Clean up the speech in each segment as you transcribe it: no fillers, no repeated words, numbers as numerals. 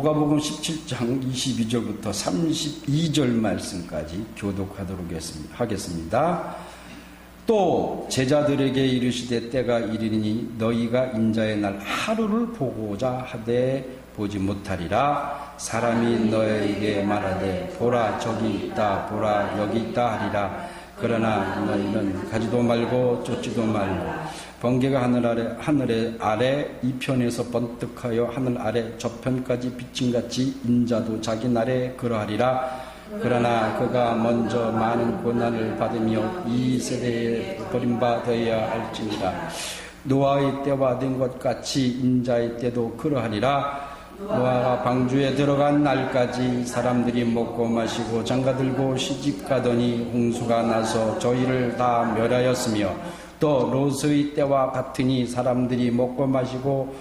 누가복음 17장 22절부터 32절 말씀까지 교독하도록 하겠습니다. 또 제자들에게 이르시되 때가 이르니 너희가 인자의 날 하루를 보고자 하되 보지 못하리라. 사람이 너희에게 말하되 보라 저기 있다 보라 여기 있다 하리라. 그러나 너희는 가지도 말고 쫓지도 말고 번개가 하늘 아래 이편에서 번뜩하여 하늘 아래 저편까지 비침같이 인자도 자기 날에 그러하리라. 그러나 그가 먼저 많은 고난을 받으며 이 세대에 버림받아야 할지니라. 노아의 때와 된 것 같이 인자의 때도 그러하리라. 노아가 방주에 들어간 날까지 사람들이 먹고 마시고 장가들고 시집가더니 홍수가 나서 저희를 다 멸하였으며 또 롯의 때와 같으니 사람들이 먹고 마시고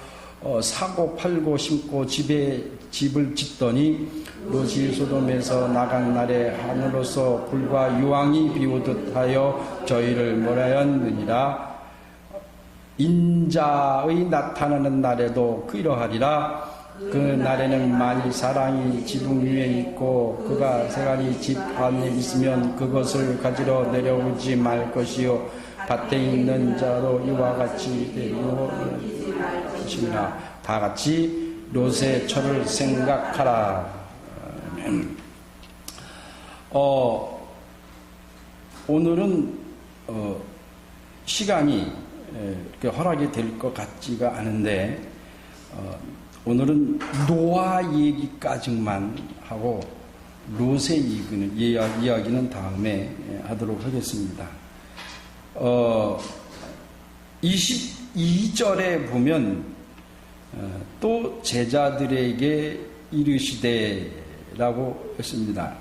사고 팔고 심고 집을 짓더니 롯이 소돔에서 나간 날에 하늘로서 불과 유황이 비오듯 하여 저희를 멸하였느니라. 인자의 나타나는 날에도 그러하리라. 그 날에는 만일 사랑이 지붕 위에 있고 그가 세간이 집 안에 있으면 그것을 가지러 내려오지 말 것이요 밭에 있는 자로 이와 같이 되리라. 다 같이 롯의 철을 생각하라. 오늘은 시간이 허락이 될 것 같지가 않은데 오늘은 노아 얘기까지만 하고 롯의 이야기는 다음에 하도록 하겠습니다. 22절에 보면 또 제자들에게 이르시되라고 했습니다.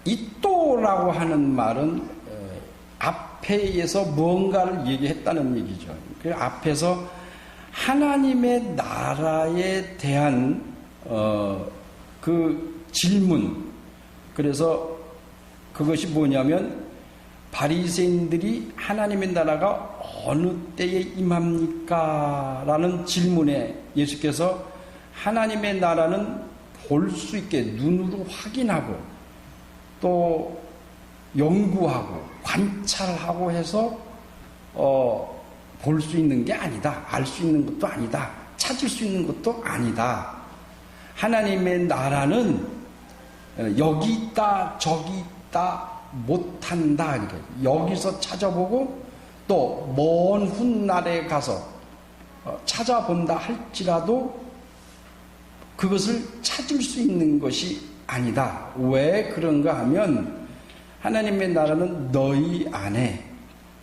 이 또라고 하는 말은 앞에서 뭔가를 얘기했다는 얘기죠. 그 앞에서 하나님의 나라에 대한 그 질문, 그래서 그것이 뭐냐면 바리새인들이 하나님의 나라가 어느 때에 임합니까? 라는 질문에 예수께서 하나님의 나라는 볼 수 있게 눈으로 확인하고 또 연구하고 관찰하고 해서 볼 수 있는 게 아니다. 알 수 있는 것도 아니다. 찾을 수 있는 것도 아니다. 하나님의 나라는 여기 있다 저기 있다 못한다. 그러니까 여기서 찾아보고 또 먼 훗날에 가서 찾아본다 할지라도 그것을 찾을 수 있는 것이 아니다. 왜 그런가 하면 하나님의 나라는 너희 안에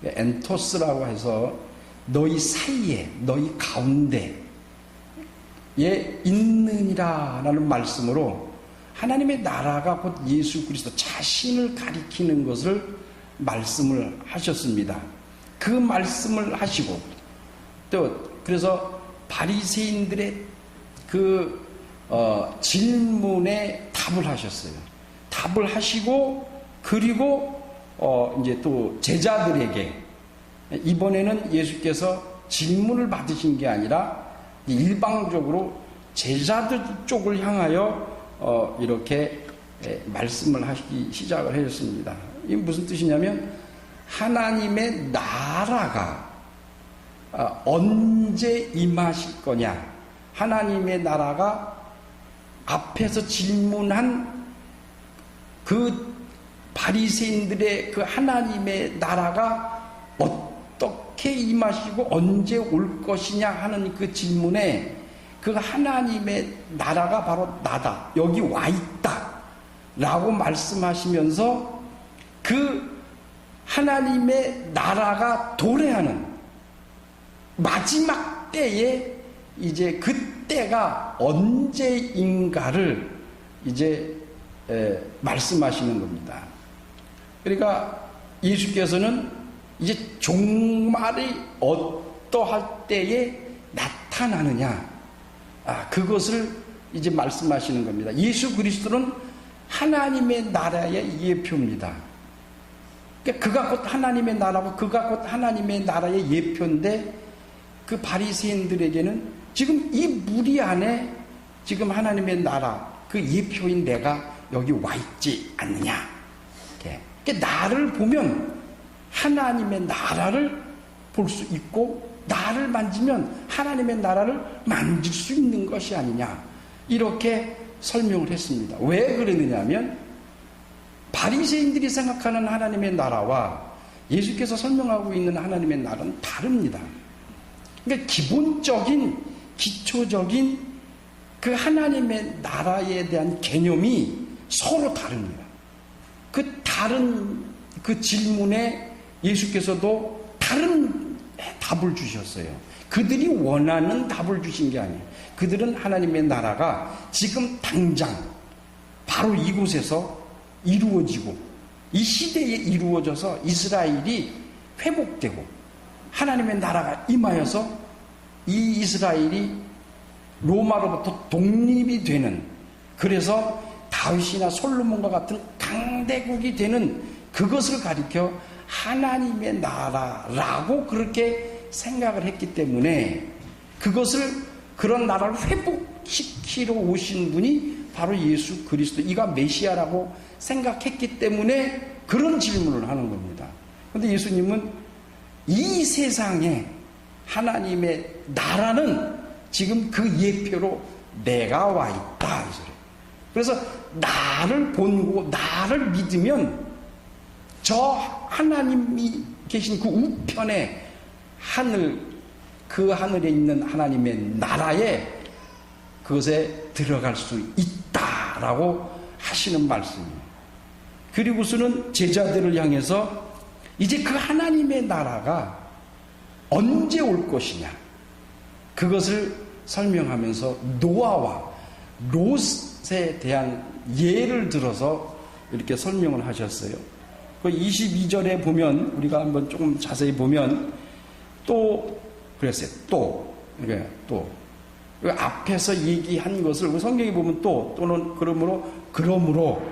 엔토스라고 해서 너희 사이에 너희 가운데에 있느니라 라는 말씀으로 하나님의 나라가 곧 예수 그리스도 자신을 가리키는 것을 말씀을 하셨습니다. 그 말씀을 하시고 또 그래서 바리새인들의 그 질문에 답을 하셨어요. 답을 하시고 그리고 이제 또 제자들에게 이번에는 예수께서 질문을 받으신 게 아니라 일방적으로 제자들 쪽을 향하여 이렇게 말씀을 하시기 시작을 하셨습니다. 이게 무슨 뜻이냐면 하나님의 나라가 언제 임하실 거냐, 하나님의 나라가 앞에서 질문한 그 바리새인들의 그 하나님의 나라가 어떻게 임하시고 언제 올 것이냐 하는 그 질문에 그 하나님의 나라가 바로 나다, 여기 와 있다 라고 말씀하시면서 그 하나님의 나라가 도래하는 마지막 때에 이제 그때가 언제인가를 이제 말씀하시는 겁니다. 그러니까 예수께서는 이제 종말이 어떠할 때에 나타나느냐, 그것을 이제 말씀하시는 겁니다. 예수 그리스도는 하나님의 나라의 예표입니다. 그러니까 그가 곧 하나님의 나라고 그가 곧 하나님의 나라의 예표인데 그 바리새인들에게는 지금 이 무리 안에 지금 하나님의 나라, 그 예표인 내가 여기 와 있지 않느냐. 그러니까 나를 보면 하나님의 나라를 볼 수 있고, 나를 만지면 하나님의 나라를 만질 수 있는 것이 아니냐. 이렇게 설명을 했습니다. 왜 그러느냐면 바리새인들이 생각하는 하나님의 나라와 예수께서 설명하고 있는 하나님의 나라는 다릅니다. 그러니까 기본적인, 기초적인 그 하나님의 나라에 대한 개념이 서로 다릅니다. 그 다른 그 질문에 예수께서도 다른 답을 주셨어요. 그들이 원하는 답을 주신 게 아니에요. 그들은 하나님의 나라가 지금 당장 바로 이곳에서 이루어지고 이 시대에 이루어져서 이스라엘이 회복되고 하나님의 나라가 임하여서 이 이스라엘이 로마로부터 독립이 되는, 그래서 다윗이나 솔로몬과 같은 강대국이 되는 그것을 가리켜 하나님의 나라라고 그렇게 생각을 했기 때문에 그런 나라를 회복시키러 오신 분이 바로 예수 그리스도, 이가 메시아라고 생각했기 때문에 그런 질문을 하는 겁니다. 그런데 예수님은 이 세상에 하나님의 나라는 지금 그 예표로 내가 와 있다. 그래서 나를 본고 나를 믿으면 저 하나님이 계신 그 우편에 그 하늘에 있는 하나님의 나라에 그것에 들어갈 수 있다라고 하시는 말씀이에요. 그리고서는 제자들을 향해서 이제 그 하나님의 나라가 언제 올 것이냐, 그것을 설명하면서 노아와 롯에 대한 예를 들어서 이렇게 설명을 하셨어요. 그 22절에 보면, 우리가 한번 조금 자세히 보면 또 그랬어요. 또 앞에서 얘기한 것을 성경에 보면 또는 그러므로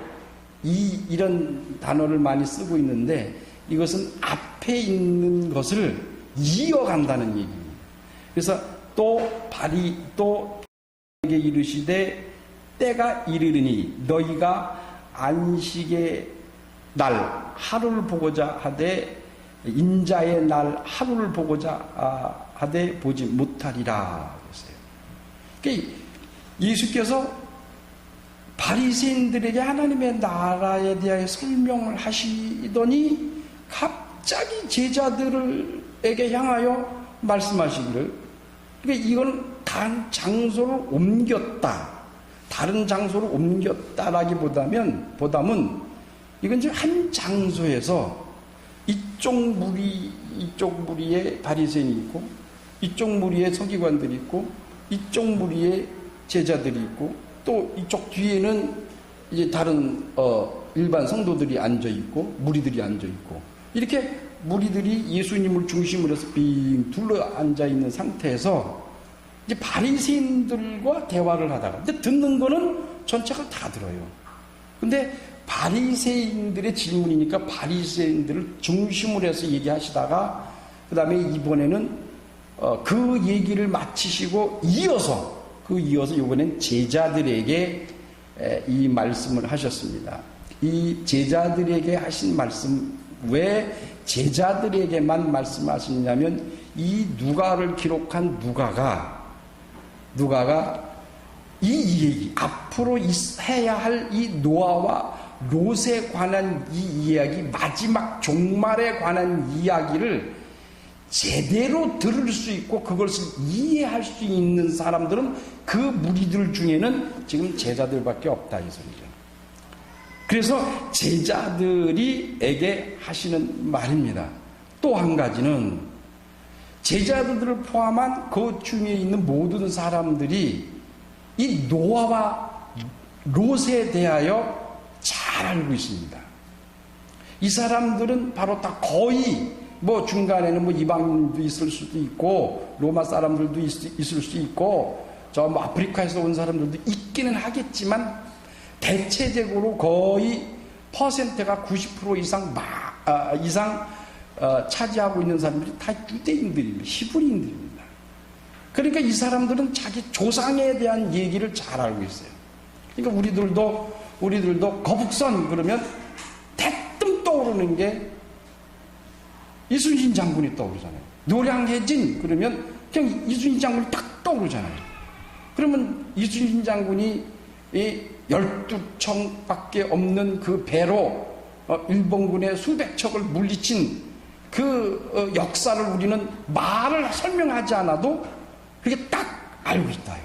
이런 단어를 많이 쓰고 있는데, 이것은 앞에 있는 것을 이어간다는 얘기입니다. 그래서 에게 이르시되 때가 이르리니 너희가 안식의 날 하루를 보고자 하되 인자의 날 하루를 보고자 하되 보지 못하리라 그랬어요. 그러니까 예수께서 바리새인들에게 하나님의 나라에 대해 설명을 하시더니 갑자기 제자들에게 향하여 말씀하시기를, 그러니까 이건 다른 장소를 옮겼다라기보다는 이건 지금 한 장소에서 이쪽 무리에 바리새인이 있고, 이쪽 무리에 서기관들이 있고, 이쪽 무리에 제자들이 있고, 또 이쪽 뒤에는 이제 다른 일반 성도들이 앉아 있고, 무리들이 앉아 있고, 이렇게 무리들이 예수님을 중심으로 해서 빙 둘러 앉아 있는 상태에서 이제 바리새인들과 대화를 하다가, 근데 듣는 거는 전체가 다 들어요. 근데 바리새인들의 질문이니까 바리새인들을 중심으로 해서 얘기하시다가, 그 다음에 이번에는 그 얘기를 마치시고 이어서 이번엔 제자들에게 이 말씀을 하셨습니다. 이 제자들에게 하신 말씀, 왜 제자들에게만 말씀하시냐면, 이 누가를 기록한 누가가 이 얘기, 앞으로 해야 할 이 노아와 롯에 관한 이 이야기, 마지막 종말에 관한 이야기를 제대로 들을 수 있고 그것을 이해할 수 있는 사람들은 그 무리들 중에는 지금 제자들밖에 없다, 이 소리죠. 그래서 제자들에게 하시는 말입니다. 또 한 가지는 제자들을 포함한 그 중에 있는 모든 사람들이 이 노아와 롯에 대하여 잘 알고 있습니다. 이 사람들은 바로 다 거의 중간에는 이방인도 있을 수도 있고 로마 사람들도 있을 수 있고 아프리카에서 온 사람들도 있기는 하겠지만, 대체적으로 거의 퍼센트가 90% 이상 차지하고 있는 사람들이 다 유대인들입니다. 히브리인들입니다. 그러니까 이 사람들은 자기 조상에 대한 얘기를 잘 알고 있어요. 그러니까 우리들도 거북선 그러면 대뜸 떠오르는 게 이순신 장군이 떠오르잖아요. 노량해진 그러면 그냥 이순신 장군이 딱 떠오르잖아요. 그러면 이순신 장군이 이 12척밖에 없는 그 배로 일본군의 수백 척을 물리친 그 역사를 우리는 말을 설명하지 않아도 그게 딱 알고 있다.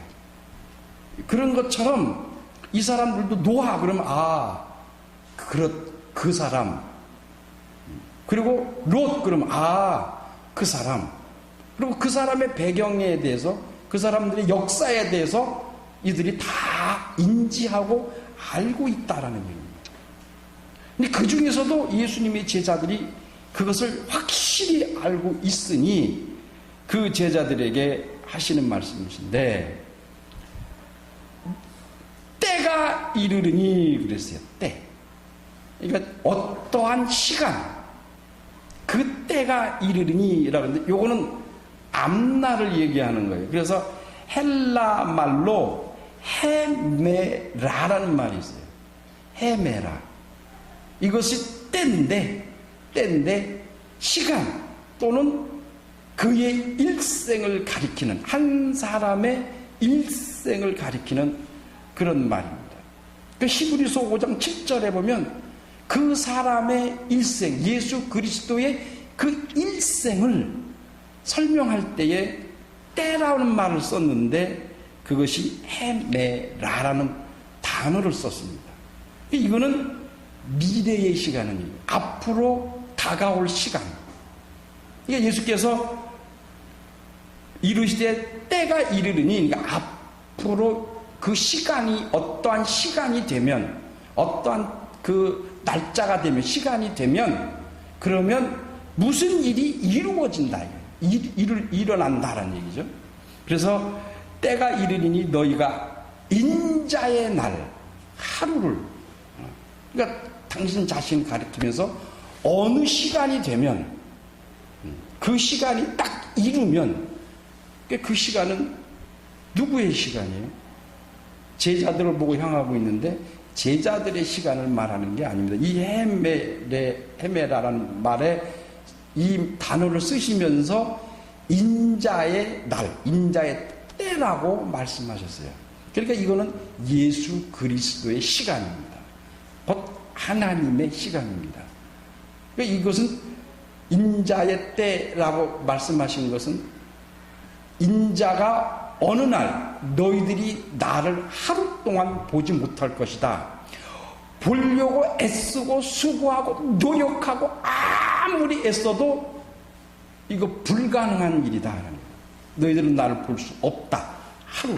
그런 것처럼 이 사람들도 노아 그러면 그 사람, 그리고 롯 그러면 그 사람, 그리고 그 사람의 배경에 대해서 그 사람들의 역사에 대해서 이들이 다 인지하고 알고 있다라는 얘기입니다. 근데 그 중에서도 예수님의 제자들이 그것을 확실히 알고 있으니 그 제자들에게 하시는 말씀이신데, 때가 이르르니 그랬어요. 때. 그러니까 어떠한 시간, 그 때가 이르르니라고 하는데 요거는 앞날을 얘기하는 거예요. 그래서 헬라 말로 헤메라라는 말이 있어요. 헤메라. 이것이 때인데 시간 또는 그의 일생을 가리키는, 한 사람의 일생을 가리키는 그런 말입니다. 그 히브리서 5장 7절에 보면 그 사람의 일생, 예수 그리스도의 그 일생을 설명할 때에 때라는 말을 썼는데 그것이 헤메라라는 단어를 썼습니다. 이거는 미래의 시간은 앞으로 다가올 시간. 그러니까 예수께서 이르시되 때가 이르르니, 그러니까 앞으로 그 시간이 어떠한 시간이 되면, 어떠한 그 날짜가 되면, 시간이 되면, 그러면 무슨 일이 이루어진다. 일어난다라는 얘기죠. 그래서 때가 이르리니 너희가 인자의 날, 하루를, 그러니까 당신 자신 가리키면서 어느 시간이 되면, 그 시간이 딱 이루면, 그 시간은 누구의 시간이에요? 제자들을 보고 향하고 있는데 제자들의 시간을 말하는 게 아닙니다. 이 헤메라라는 말에 이 단어를 쓰시면서 인자의 날, 인자의 때라고 말씀하셨어요. 그러니까 이거는 예수 그리스도의 시간입니다. 곧 하나님의 시간입니다. 그러니까 이것은 인자의 때라고 말씀하신 것은 인자가 어느 날 너희들이 나를 하루 동안 보지 못할 것이다. 보려고 애쓰고 수고하고 노력하고 아무리 애써도 이거 불가능한 일이다. 너희들은 나를 볼 수 없다. 하루.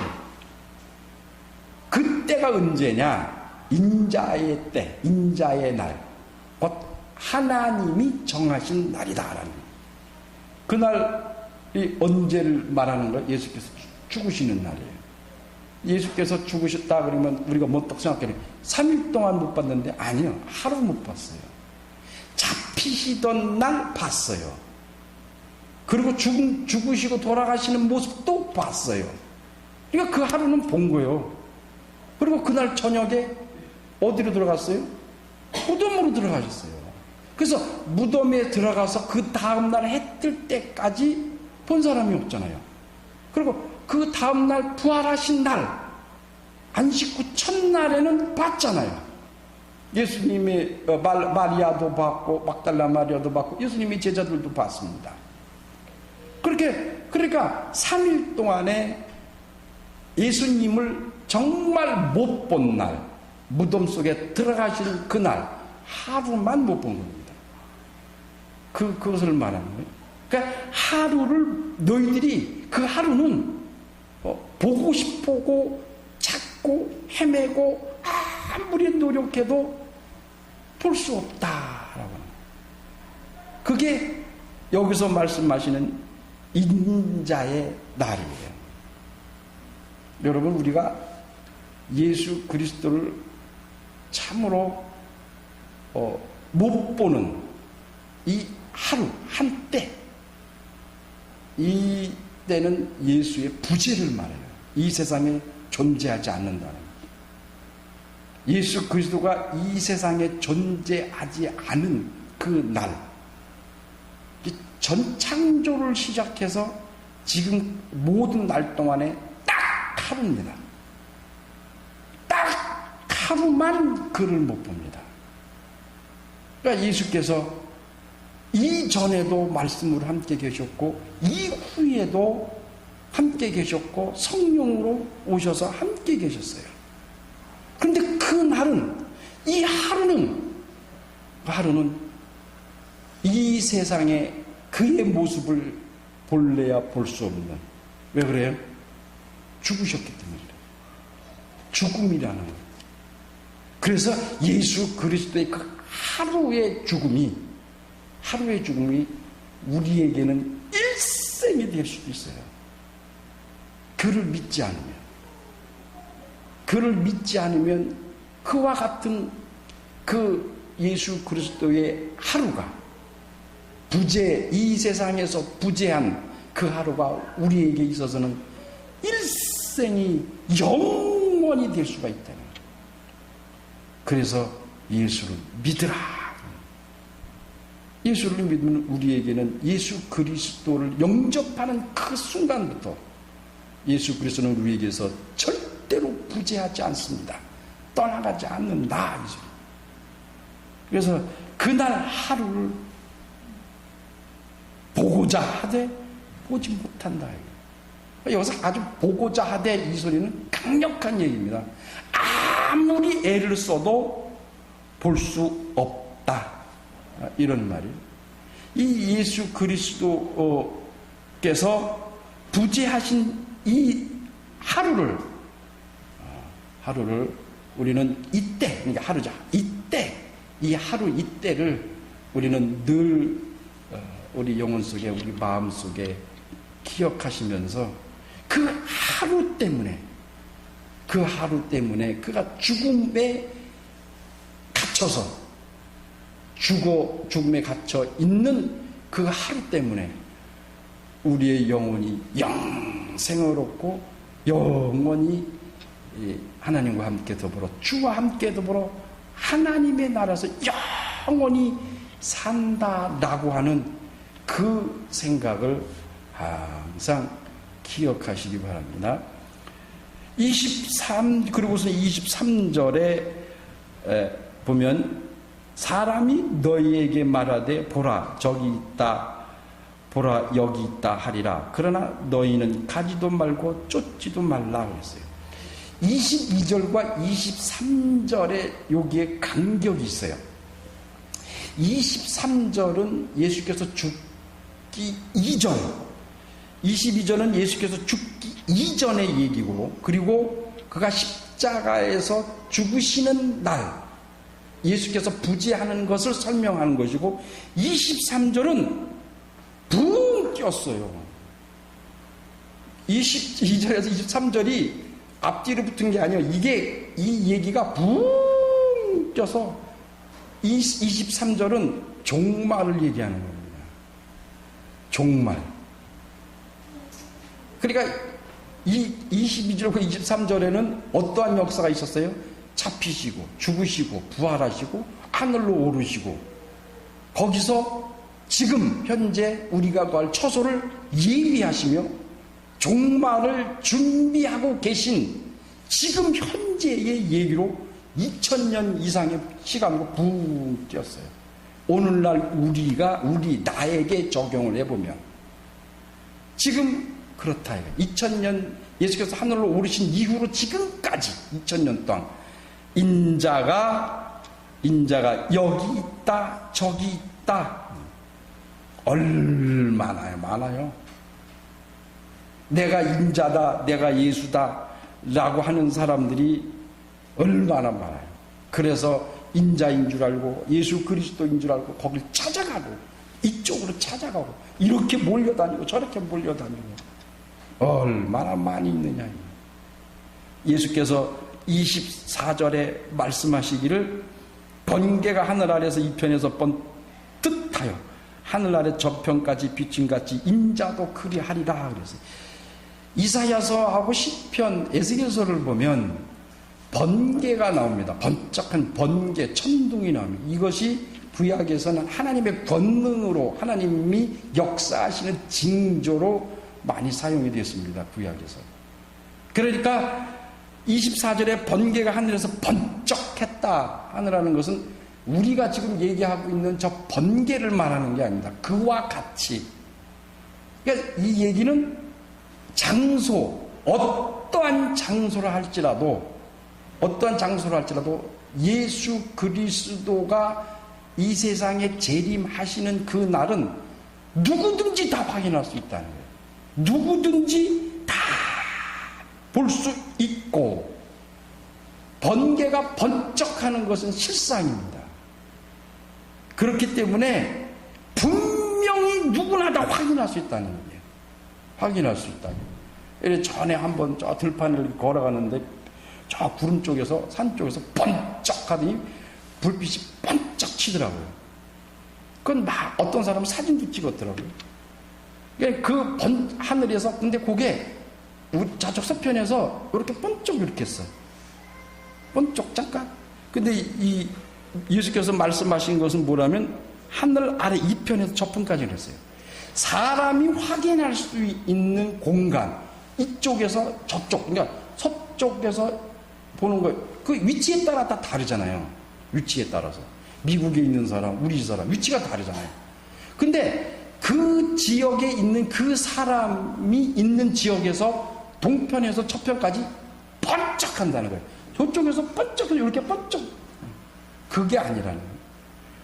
그때가 언제냐? 인자의 때, 인자의 날. 곧 하나님이 정하신 날이다라는. 그날 이 언제를 말하는 거예요? 예수께서 죽으시는 날이에요. 예수께서 죽으셨다 그러면 우리가 뭐딱 생각해요? 3일 동안 못 봤는데 아니요. 하루 못 봤어요. 잡히시던 날 봤어요. 그리고 죽으시고 돌아가시는 모습도 봤어요. 그러니까 그 하루는 본 거예요. 그리고 그날 저녁에 어디로 들어갔어요? 무덤으로 들어가셨어요. 그래서 무덤에 들어가서 그 다음날 해 뜰 때까지 본 사람이 없잖아요. 그리고 그 다음날 부활하신 날, 안식 후 첫날에는 봤잖아요. 예수님의 마리아도 봤고 막달라 마리아도 봤고 예수님의 제자들도 봤습니다. 그러니까 3일 동안에 예수님을 정말 못 본 날, 무덤 속에 들어가신 그날 하루만 못 본 겁니다. 그것을 말하는 거예요. 그러니까 하루를 너희들이 그 하루는 보고 싶고 찾고 헤매고 아무리 노력해도 볼 수 없다라고. 그게 여기서 말씀하시는 인자의 날이에요. 여러분, 우리가 예수 그리스도를 참으로 못 보는 이 하루 한때, 이 때는 예수의 부재를 말해요. 이 세상에 존재하지 않는다는 거예요. 예수 그리스도가 이 세상에 존재하지 않은 그 날, 전 창조를 시작해서 지금 모든 날 동안에 딱 하루입니다. 딱 하루만 그를 못 봅니다. 그러니까 예수께서 이전에도 말씀으로 함께 계셨고 이후에도 함께 계셨고 성령으로 오셔서 함께 계셨어요. 그런데 그 날은, 이 하루는 이 세상에 그의 모습을 볼래야 볼 수 없는, 왜 그래요? 죽으셨기 때문에 그래요. 죽음이라는 거예요. 그래서 예수 그리스도의 그 하루의 죽음이 우리에게는 일생이 될 수도 있어요. 그를 믿지 않으면 그와 같은 그 예수 그리스도의 하루가, 이 세상에서 부재한 그 하루가 우리에게 있어서는 일생이 영원히 될 수가 있다는 거예요. 그래서 예수를 믿으라. 예수를 믿으면 우리에게는 예수 그리스도를 영접하는 그 순간부터 예수 그리스도는 우리에게서 절대로 부재하지 않습니다. 떠나가지 않는다. 그래서 그날 하루를 보고자 하되 보지 못한다. 여기서 아주 보고자 하되 이 소리는 강력한 얘기입니다. 아무리 애를 써도 볼 수 없다. 이런 말이에요. 이 예수 그리스도께서 부재하신 이 하루를 우리는 이때, 그러니까 하루자, 이 하루 이때를 우리는 늘 우리 영혼 속에, 우리 마음 속에 기억하시면서 그 하루 때문에 그가 죽음에 갇혀서 죽음에 갇혀 있는 그 하루 때문에 우리의 영혼이 영생을 얻고 영원히 하나님과 함께 더불어, 주와 함께 더불어 하나님의 나라에서 영원히 산다라고 하는 그 생각을 항상 기억하시기 바랍니다. 그리고서 23절에 보면 사람이 너희에게 말하되 보라 저기 있다, 보라 여기 있다 하리라. 그러나 너희는 가지도 말고 쫓지도 말라 그랬어요. 22절과 23절에 여기에 간격이 있어요. 23절은 예수께서 죽기 이전, 22절은 예수께서 죽기 이전의 얘기고, 그리고 그가 십자가에서 죽으시는 날 예수께서 부재하는 것을 설명하는 것이고, 23절은 붕 꼈어요. 22절에서 23절이 앞뒤로 붙은 게 아니에요. 이 얘기가 붕 껴서 23절은 종말을 얘기하는 겁니다. 종말. 그러니까 이 22절과 23절에는 어떠한 역사가 있었어요? 잡히시고 죽으시고 부활하시고 하늘로 오르시고, 거기서 지금 현재 우리가 구할 처소를 예비하시며 종말을 준비하고 계신 지금 현재의 얘기로 2000년 이상의 시간으로 붕 뛰었어요. 오늘날 나에게 적용을 해보면 지금 그렇다. 2000년 예수께서 하늘로 오르신 이후로 지금까지 2000년 동안 인자가 여기 있다 저기 있다 얼마나 많아요. 내가 인자다, 내가 예수다 라고 하는 사람들이 얼마나 많아요. 그래서 인자인 줄 알고 예수 그리스도인 줄 알고 거길 찾아가고 이쪽으로 찾아가고 이렇게 몰려다니고 저렇게 몰려다니고 얼마나 많이 있느냐. 예수께서 24절에 말씀하시기를 번개가 하늘 아래서 이편에서 번뜩하여 하늘 아래 저편까지 비침같이 인자도 그리하리라 그랬어요. 이사야서하고 시편, 에스겔서를 보면 번개가 나옵니다. 번쩍한 번개, 천둥이 나옵니다. 이것이 구약에서는 하나님의 권능으로 하나님이 역사하시는 징조로 많이 사용이 되었습니다. 구약에서. 그러니까 24절에 번개가 하늘에서 번쩍했다 하느라는 것은 우리가 지금 얘기하고 있는 저 번개를 말하는 게 아닙니다. 그와 같이. 그러니까 이 얘기는 장소, 어떠한 장소를 할지라도 예수 그리스도가 이 세상에 재림하시는 그 날은 누구든지 다 확인할 수 있다는 거예요. 누구든지 다 볼 수 있고, 번개가 번쩍하는 것은 실상입니다. 그렇기 때문에 분명히 누구나 다 확인할 수 있다는 거예요. 확인할 수 있다. 전에 한번 저 들판을 걸어가는데 저 구름 쪽에서, 산 쪽에서 번쩍하더니 불빛이 번쩍 치더라고요. 그건 막 어떤 사람은 사진도 찍었더라고요. 그 하늘에서, 근데 그게 우리 저쪽 서편에서 이렇게 번쩍 이렇게 했어. 번쩍 잠깐. 근데 이 예수께서 말씀하신 것은 뭐라면 하늘 아래 이편에서 저편까지 했어요. 사람이 확인할 수 있는 공간, 이쪽에서 저쪽, 그러니까 서쪽에서 보는 거예요. 그 위치에 따라 다 다르잖아요. 위치에 따라서. 미국에 있는 사람, 우리 사람, 위치가 다르잖아요. 근데 그 지역에 있는 그 사람이 있는 지역에서 동편에서 서편까지 번쩍한다는 거예요. 저쪽에서 번쩍, 이렇게 번쩍. 그게 아니라는 거예요.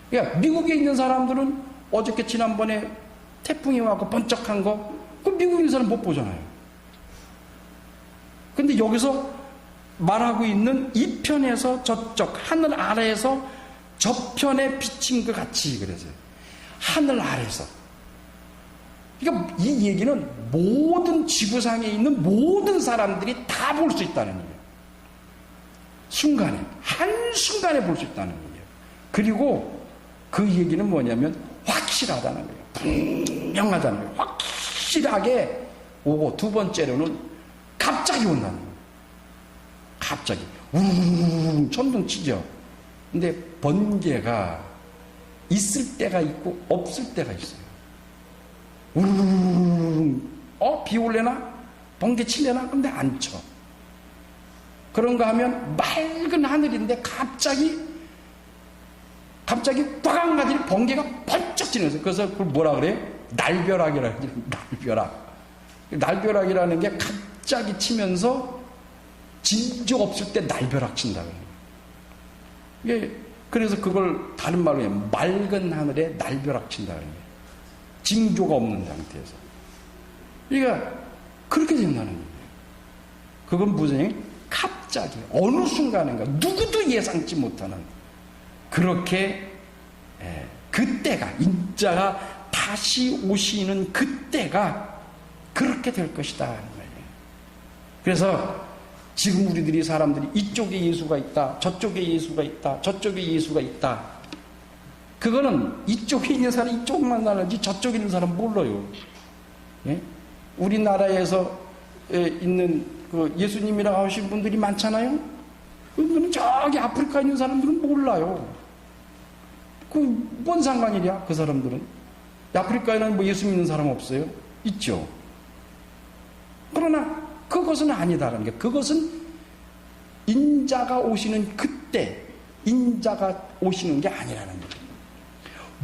그러니까 미국에 있는 사람들은 어저께 지난번에 태풍이 와서 번쩍한 거, 그 미국에 있는 사람 못 보잖아요. 근데 여기서 말하고 있는 이 편에서 저쪽, 하늘 아래에서 저편에 비친 것 같이 그래서요. 하늘 아래에서. 그러니까 이 얘기는 모든 지구상에 있는 모든 사람들이 다 볼 수 있다는 얘기예요. 순간에, 한순간에 볼 수 있다는 얘기예요. 그리고 그 얘기는 뭐냐면 확실하다는 거예요. 분명하다는 거예요. 확실하게 오고, 두 번째로는 갑자기 온다는 거예요. 갑자기 우웅 천둥 치죠. 근데 번개가 있을 때가 있고 없을 때가 있어요. 우웅 비 올래나? 번개 칠래나? 근데 안 쳐. 그런가 하면 맑은 하늘인데 갑자기 꽉 가더니 번개가 번쩍 치면서, 그래서 그걸 뭐라 그래요? 날벼락이라고 해요. 날벼락이라는 게 갑자기 치면서 징조 없을 때 날벼락 친다고 해요. 그래서 그걸 다른 말로 해요. 맑은 하늘에 날벼락 친다고 해요. 징조가 없는 상태에서. 그러니까 그렇게 된다는 거예요. 그건 무슨 갑자기 어느 순간인가 누구도 예상치 못하는 그렇게 그때가, 인자가 다시 오시는 그때가 그렇게 될 것이다 하는 거예요. 그래서 지금 우리들이 사람들이 이쪽에 예수가 있다, 저쪽에 예수가 있다, 저쪽에 예수가 있다. 그거는 이쪽에 있는 사람 이쪽만 알지 저쪽에 있는 사람 몰라요. 예? 우리나라에서 있는 그 예수님이라고 하신 분들이 많잖아요. 그거는 저기 아프리카에 있는 사람들은 몰라요. 그 뭔 상관이랴 그 사람들은. 아프리카에는 뭐 예수 믿는 사람 없어요? 있죠. 그러나 그것은 아니다라는 게, 그것은 인자가 오시는 그때, 인자가 오시는 게 아니라는 거예요.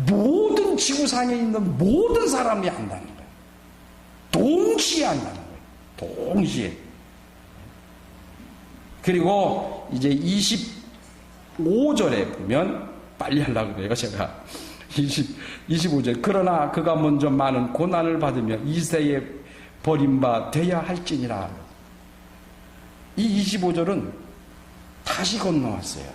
모든 지구상에 있는 모든 사람이 안다는 거예요. 동시에 안다는 거예요. 동시에. 그리고 이제 25절에 보면, 빨리 하려고 그래요, 제가. 25절. 그러나 그가 먼저 많은 고난을 받으며 이세에 버림바 돼야 할지니라. 이 25절은 다시 건너왔어요.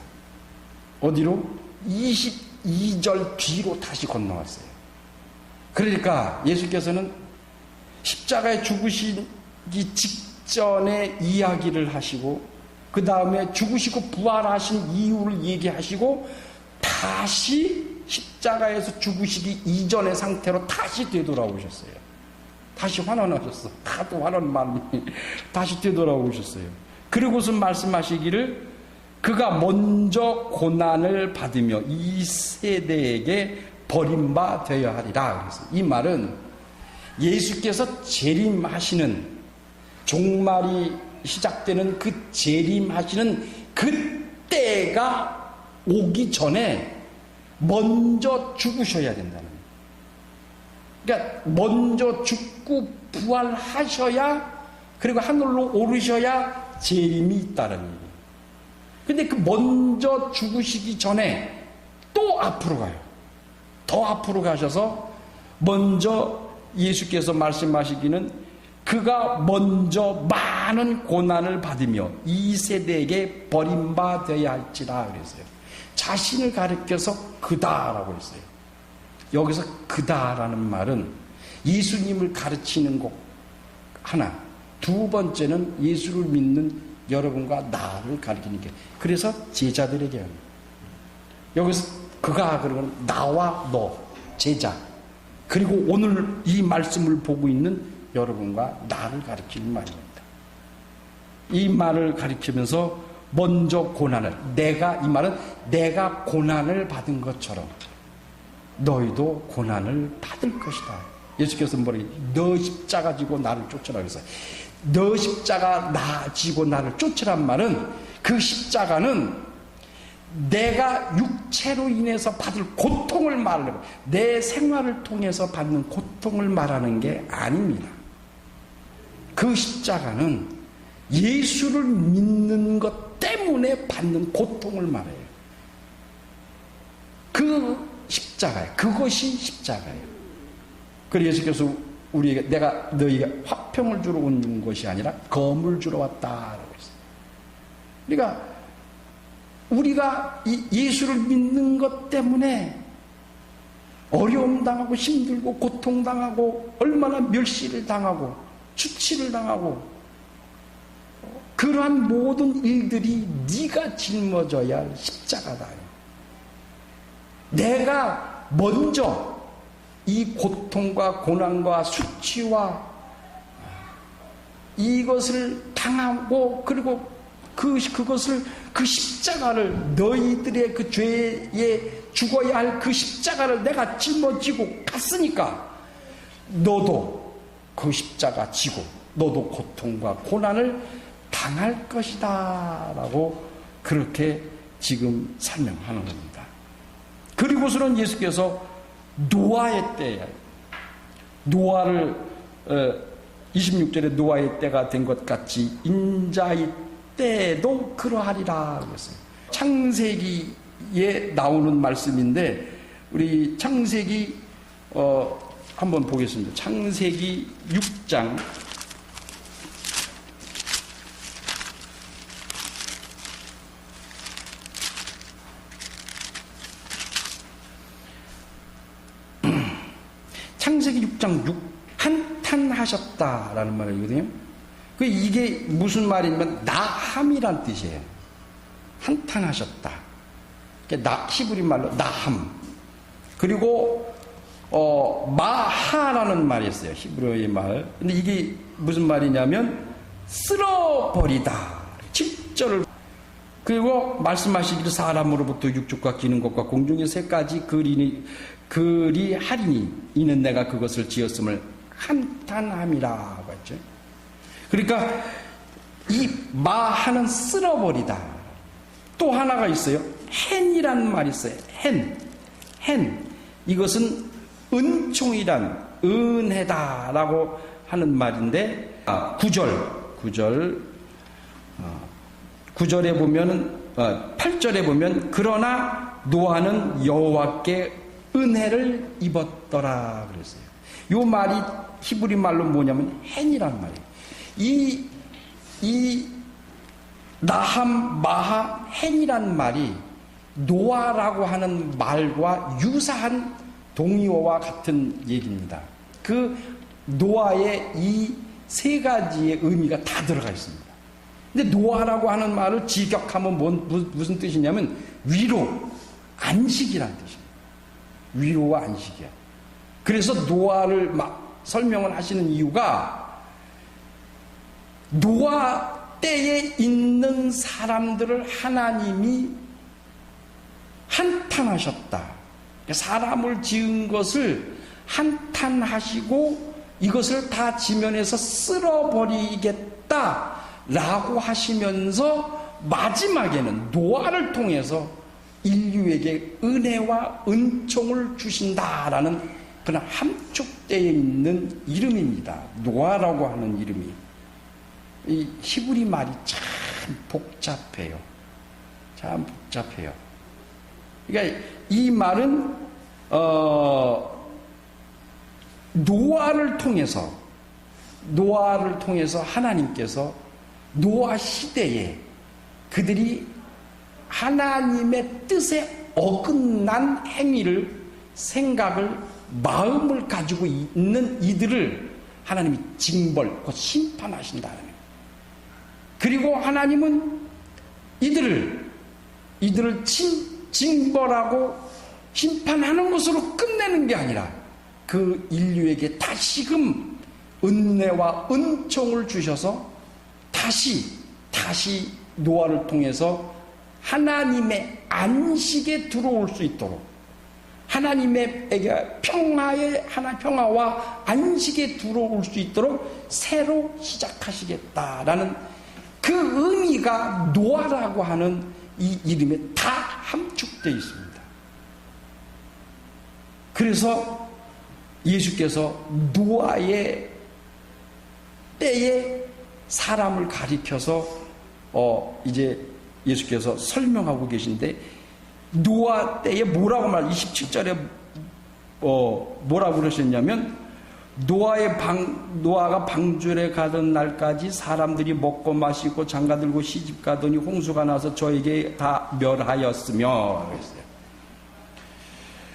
어디로? 22절 뒤로 다시 건너왔어요. 그러니까 예수께서는 십자가에 죽으시기 직전에 이야기를 하시고, 그 다음에 죽으시고 부활하신 이유를 얘기하시고, 다시 십자가에서 죽으시기 이전의 상태로 다시 되돌아오셨어요. 다시 환원하셨어. 하도 환원 마음이 다시 되돌아오셨어요. 그리고서 말씀하시기를 그가 먼저 고난을 받으며 이 세대에게 버림받아야 하리라. 그래서 이 말은 예수께서 재림하시는 종말이 시작되는 그 재림하시는 그때가 오기 전에 먼저 죽으셔야 된다는 거예요. 그러니까 먼저 죽고 부활하셔야, 그리고 하늘로 오르셔야 재림이 있다는 거예요. 근데 그 먼저 죽으시기 전에 또 앞으로 가요. 더 앞으로 가셔서 먼저 예수께서 말씀하시기는 그가 먼저 많은 고난을 받으며 이 세대에게 버림받아야 할지라 그랬어요. 자신을 가리켜서 그다라고 했어요. 여기서 그다라는 말은 예수님을 가르치는 것 하나, 두 번째는 예수를 믿는 여러분과 나를 가리키는 게, 그래서 제자들에게 합니다. 여기서 그가 그러면 나와 너, 제자, 그리고 오늘 이 말씀을 보고 있는 여러분과 나를 가리키는 말입니다. 이 말을 가리키면서 먼저 고난을, 이 말은 내가 고난을 받은 것처럼 너희도 고난을 받을 것이다. 예수께서 뭐라고, 너 십자가 지고 나를 쫓으라 그랬어요. 너 십자가 지고 나를 쫓으란 말은, 그 십자가는 내가 육체로 인해서 받을 고통을 말하는, 내 생활을 통해서 받는 고통을 말하는 게 아닙니다. 그 십자가는 예수를 믿는 것 때문에 받는 고통을 말해요. 그 십자가예요. 그것이 십자가예요. 그래서 예수께서 우리에게 내가 너희에게 화평을 주러 온 것이 아니라 검을 주러 왔다라고 했어요. 그러니까 우리가 이 예수를 믿는 것 때문에 어려움 당하고 힘들고 고통 당하고 얼마나 멸시를 당하고 수치를 당하고 그러한 모든 일들이 네가 짊어져야 할 십자가다. 내가 먼저 이 고통과 고난과 수치와 이것을 당하고, 그리고 그것을, 그 십자가를, 너희들의 그 죄에 죽어야 할 그 십자가를 내가 짊어지고 갔으니까 너도 그 십자가 지고 너도 고통과 고난을 당할 것이다 라고 그렇게 지금 설명하는 겁니다. 그리고서는 예수께서 노아의 때에, 노아를 26절에 노아의 때가 된 것 같이 인자의 때도 그러하리라 그랬어요. 창세기에 나오는 말씀인데 우리 창세기 한번 보겠습니다. 창세기 6장 창세기 6장 6 한탄하셨다라는 말이거든요. 이게 무슨 말이냐면 나함이란 뜻이에요. 한탄하셨다. 히브리 말로 나함. 그리고 마하라는 말이 있어요. 히브리어의 말. 근데 이게 무슨 말이냐면 쓸어버리다. 7절을. 그리고 말씀하시기를 사람으로부터 육축과 기는 것과 공중의 새까지 그리 하리니 이는 내가 그것을 지었음을 한탄함이라 했죠. 그러니까 이 마하는 쓸어버리다. 또 하나가 있어요. 헨이라는 말이 있어요. 헨. 이것은 은총이란 은혜다라고 하는 말인데 9절에 보면은 8절에 보면 그러나 노아는 여호와께 은혜를 입었더라 그랬어요. 이 말이 히브리 말로 뭐냐면 헨이란 말이에요. 이 나함, 마하, 헨이란 말이 노아라고 하는 말과 유사한 동의어와 같은 얘기입니다. 그 노아의 이 세 가지의 의미가 다 들어가 있습니다. 근데 노아라고 하는 말을 직역하면 무슨 뜻이냐면 위로, 안식이라는 뜻입니다. 위로와 안식이야. 그래서 노아를 막 설명을 하시는 이유가 노아 때에 있는 사람들을 하나님이 한탄하셨다. 사람을 지은 것을 한탄하시고 이것을 다 지면에서 쓸어버리겠다라고 하시면서 마지막에는 노아를 통해서 인류에게 은혜와 은총을 주신다라는 그런 함축되어 있는 이름입니다. 노아라고 하는 이름이. 이 히브리 말이 참 복잡해요. 참 복잡해요. 그러니까 이 말은 노아를 통해서 하나님께서 노아 시대에 그들이 하나님의 뜻에 어긋난 행위를, 생각을, 마음을 가지고 있는 이들을 하나님이 징벌, 곧 심판하신다는 거예요. 그리고 하나님은 이들을 징벌하고 심판하는 것으로 끝내는 게 아니라 그 인류에게 다시금 은혜와 은총을 주셔서 다시 노아를 통해서 하나님의 안식에 들어올 수 있도록, 하나님에게 평화와 안식에 들어올 수 있도록 새로 시작하시겠다라는 그 의미가 노아라고 하는 이 이름에 다 함축되어 있습니다. 그래서 예수께서 노아의 때에 사람을 가리켜서 이제 예수께서 설명하고 계신데, 노아 때에 뭐라고 27절에 뭐라고 그러셨냐면, 노아가 방주에 가던 날까지 사람들이 먹고 마시고 장가들고 시집가더니 홍수가 나서 저에게 다 멸하였으며 그랬어요.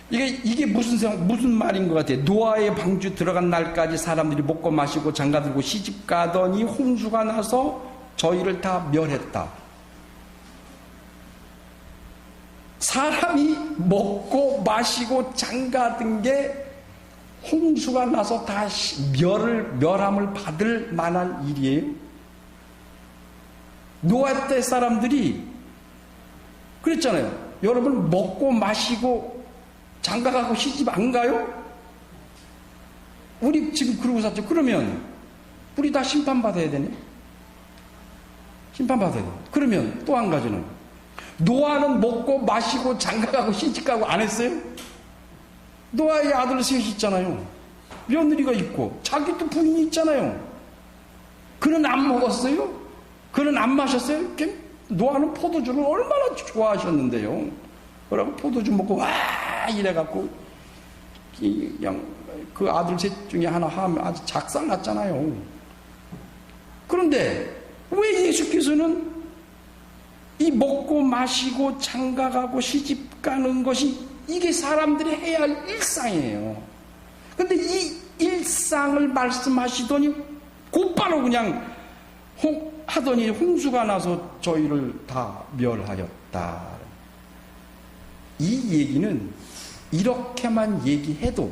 이게 무슨 말인 것 같아요? 노아의 방주 들어간 날까지 사람들이 먹고 마시고 장가들고 시집가더니 홍수가 나서 저희를 다 멸했다. 사람이 먹고 마시고 장가든 게 홍수가 나서 다 멸함을 받을 만한 일이에요. 노아 때 사람들이 그랬잖아요. 여러분 먹고 마시고 장가가고 시집 안 가요? 우리 지금 그러고 살죠. 그러면 우리 다 심판받아야 되네. 심판받아야 돼. 그러면 또 한 가지는, 노아는 먹고 마시고 장가가고 시집가고 안 했어요? 노아의 아들 셋이 있잖아요. 며느리가 있고 자기도 부인이 있잖아요. 그는 안 먹었어요? 그는 안 마셨어요? 노아는 포도주를 얼마나 좋아하셨는데요. 그러고 포도주 먹고 와 이래갖고 그냥 그 아들 셋 중에 하나 하면 아주 작살났잖아요. 그런데 왜 예수께서는 이 먹고 마시고 장가가고 시집가는 것이 이게 사람들이 해야 할 일상이에요. 근데 이 일상을 말씀하시더니 곧바로 그냥 하더니 홍수가 나서 저희를 다 멸하였다. 이 얘기는 이렇게만 얘기해도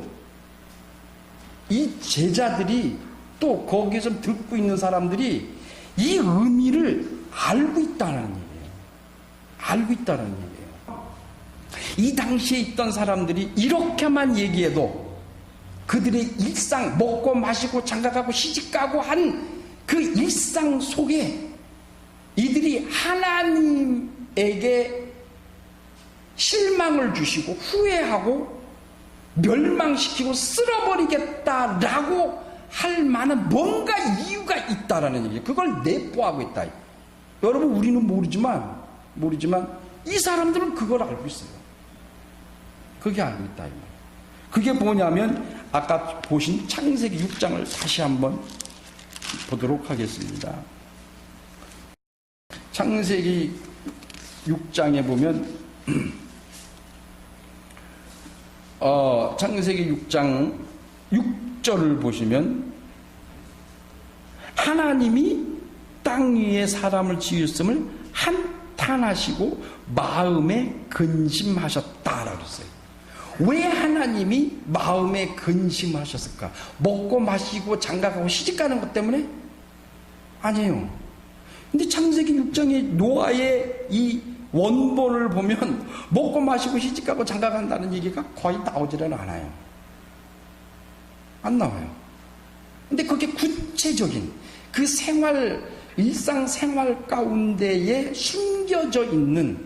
이 제자들이 또 거기서 듣고 있는 사람들이 이 의미를 알고 있다는 얘기예요. 알고 있다는 얘기예요. 이 당시에 있던 사람들이 이렇게만 얘기해도 그들의 일상, 먹고 마시고 장가가고 시집가고 한 그 일상 속에 이들이 하나님에게 실망을 주시고 후회하고 멸망시키고 쓸어버리겠다라고 할 만한 뭔가 이유가 있다라는 얘기예요. 그걸 내포하고 있다. 여러분, 우리는 모르지만 이 사람들은 그걸 알고 있어요. 그게 알고 있다. 그게 뭐냐면 아까 보신 창세기 6장을 다시 한번 보도록 하겠습니다. 창세기 6장에 보면 창세기 6장 6절을 보시면, 하나님이 땅 위에 사람을 지으심을 한탄하시고 마음에 근심하셨다라고 했어요. 왜 하나님이 마음에 근심하셨을까? 먹고 마시고 장가가고 시집가는 것 때문에? 아니에요. 근데 창세기 6장의 노아의 이 원본을 보면 먹고 마시고 시집가고 장가간다는 얘기가 거의 나오지는 않아요. 안 나와요. 근데 그게 구체적인 그 일상생활 가운데에 숨겨져 있는